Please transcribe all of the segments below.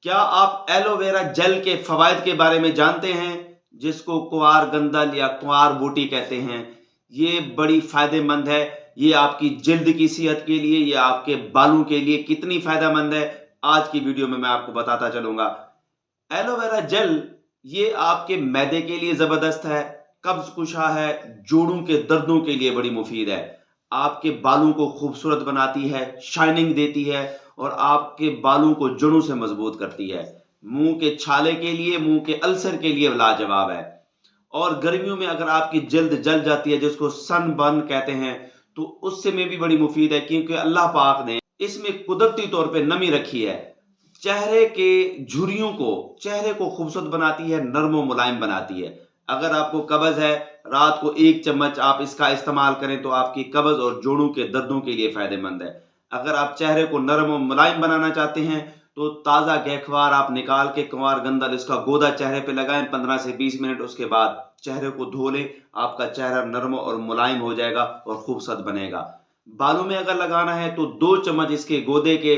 کیا آپ aloe vera jail کے فوائد کے بارے میں جانتے ہیں، جس کو کوار گندل یا کوار بوٹی کہتے ہیں؟ یہ بڑی فائدہ مند ہے۔ یہ آپ کی جلد کی صحت کے لیے، یہ آپ کے بالوں کے لیے کتنی فائدہ مند ہے، آج کی ویڈیو میں آپ کو بتاتا چلوں گا۔ ایلو ویرا جیل یہ آپ کے معدے کے لیے زبردست ہے، قبض کشا ہے، جوڑوں کے دردوں کے لیے بڑی مفید ہے، آپ کے بالوں کو خوبصورت بناتی ہے، شائننگ دیتی ہے، اور آپ کے بالوں کو جڑوں سے مضبوط کرتی ہے۔ منہ کے چھالے کے لیے، منہ کے السر کے لیے لاجواب ہے۔ اور گرمیوں میں اگر آپ کی جلد جل جاتی ہے، جس کو سن برن کہتے ہیں، تو اس سے میں بھی بڑی مفید ہے، کیونکہ اللہ پاک نے اس میں قدرتی طور پہ نمی رکھی ہے۔ چہرے کے جھریوں کو، چہرے کو خوبصورت بناتی ہے، نرم و ملائم بناتی ہے۔ اگر آپ کو قبض ہے، رات کو 1 چمچ آپ اس کا استعمال کریں تو آپ کی قبض اور جوڑوں کے دردوں کے لیے فائدہ مند ہے۔ اگر آپ چہرے کو نرم و ملائم بنانا چاہتے ہیں تو تازہ گہکوار آپ نکال کے کنوار گندل اس کا گودا چہرے پہ لگائیں 15 سے 20 منٹ، اس کے بعد چہرے کو دھو لیں، آپ کا چہرہ نرم اور ملائم ہو جائے گا اور خوبصورت بنے گا۔ بالوں میں اگر لگانا ہے تو 2 چمچ اس کے گودے کے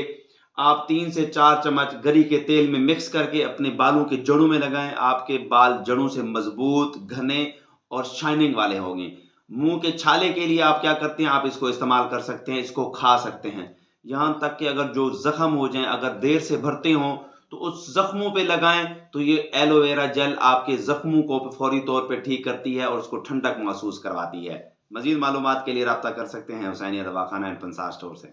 آپ 3 سے 4 چمچ گری کے تیل میں مکس کر کے اپنے بالوں کے جڑوں میں لگائیں، آپ کے بال جڑوں سے مضبوط، گھنے اور شائننگ والے ہوں گے۔ منہ کے چھالے کے لیے آپ کیا کرتے ہیں، آپ اس کو استعمال کر سکتے ہیں، اس کو کھا سکتے ہیں، یہاں تک کہ اگر جو زخم ہو جائیں، اگر دیر سے بھرتے ہوں تو اس زخموں پہ لگائیں، تو یہ ایلو ویرا جیل آپ کے زخموں کو فوری طور پہ ٹھیک کرتی ہے اور اس کو ٹھنڈک محسوس کرواتی ہے۔ مزید معلومات کے لیے رابطہ کر سکتے ہیں حسینیہ دواخانہ اینڈ پنسار اسٹور سے۔